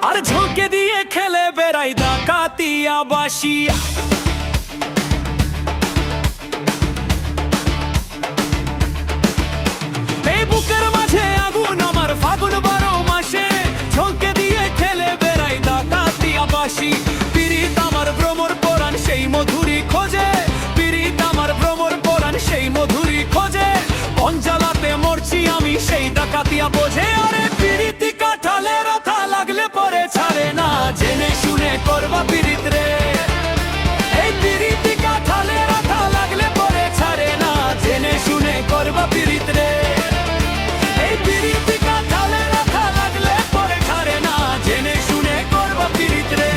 আর ঝোঁকে দিয়ে খেলে বেড়াই ডাকাতিয়া বাসি। এই বুকের মাঝে আগুন আমার ফাগুন 12 মাসে, ঝোঁকে দিয়ে খেলে বেড়াই ডাকাতিয়া বাসি। পীড়িত আমার ভ্রমর পরাণ সেই মধুরি খোঁজে, পীড়িত আমার ভ্রমর পরাণ সেই মধুরি খোঁজে। পঞ্জালাতে মরছি আমি সেই ডাকাতিয়া বোঝে। আরে পীড়িতি কাঁঠালে রাথা লাগলে পরে ছাড়ে না, জেনে শুনে করবা পীড়িত রে। এই পীড়িতি কাঁঠালে রাথা লাগলে পরে ছাড়ে না, জেনে শুনে করবা পীড়িত রে। এই পীড়িতি কাঁঠালে রাথা লাগলে পরে ছাড়ে না, জেনে শুনে করবা পীড়িত রে।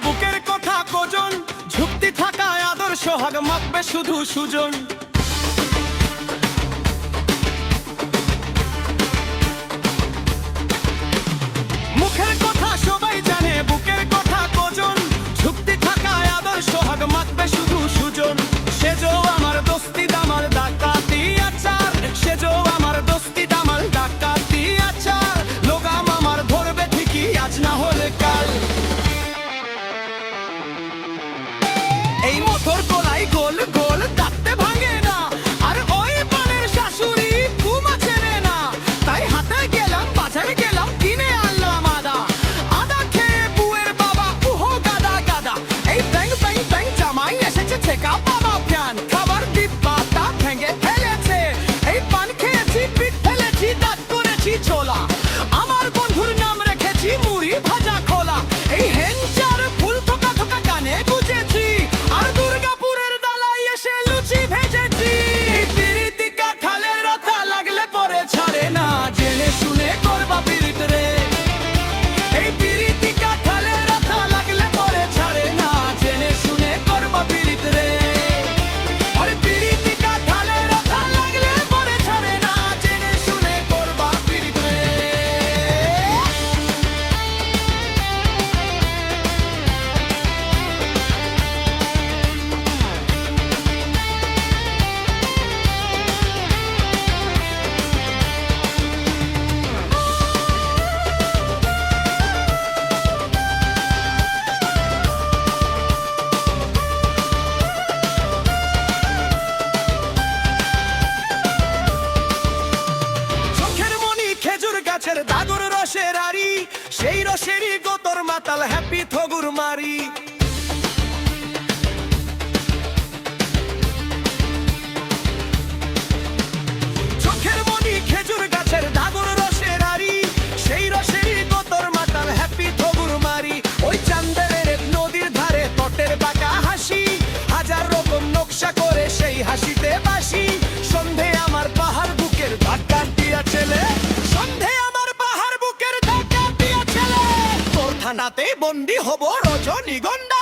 বুকের কথা কোজন ঝুঁকতে থাকা আদর্শ হাগ মাখবে শুধু সুজন। মুখের কথা সবাই জানে, বুকের কথা কোজন ঝুঁকতে থাকা আদর্শ হাগ মাখবে শুধু সুজন। সেজো আমার দোস্তি দামাল ডাকাতি আচার, সেজো আমার দোস্তি দামাল ডাকাতি আচার। লোগাম আমার ধরবে ঠিকই আজ না হলে কাল। এই মোটর গোলাই গোল গোল দাঁতে ভাঙে না, আর ওই পানের শাশুড়ি কুমা চেনে না। তাই হাতে গেলাম বাজারে গেলাম কিনে আনলাম আদা, আদা খেয়ে বুয়ের বাবা উহো গাদা গাদা। এই ব্যাং ব্যাং ব্যাং জামাই এসেছে ঠেকা বাবা প্যান, খাবার ডিব্বাটা ভেঙে ফেলেছে। এই পান খেয়েছি পিঠ ফেলেছি দাঁত করেছি ছোলা, আমার বন্ধুর নাম রেখেছি মুড়ি ভাজা খোলা। এই হেঞ্চার ফুল থোকা থোকা কানে গুজেছি, আর দুর্গাপুরের দালাই এসে লুচি ভেজেছি। পীড়িতি কাঁঠালে রাথা লাগলে পরে ছাড়ে না, জেনে শুনে করবা পীড়িত রে। এই পীড়িতি কাঁঠালে রাথা লাগলে পরে ছাড়ে না, জেনে শুনে করবা পীড়িত রে। আরে পীড়িতি কাঁঠালে রাথা লাগলে পরে ছাড়ে না, জেনে শুনে করবা পীড়িত রে। চোখের মনি খেজুর গাছের দাগর রসের আড়ি, সেই রসেরই গোতর মাতাল হ্যাপি থগুর মারি। চোখের মনি খেজুর গাছের দাগর রসের আড়ি, সেই রসেরই গোতর মাতাল হ্যাপি থগুর মারি। ওই চান্দের নদীর ধারে তটের বাঁকা হাসি, হাজার রকম নকশা করে সেই হাসিতে বাসি। সন্ধে আমার পাহাড় বুকের ধাক্কা দিয়া ছেলে, সন্ধে আমার পাহাড় বুকের ধাক্কা দিয়া ছেলে। তোর থানাতে বন্দি হব রজনীগন্ধা।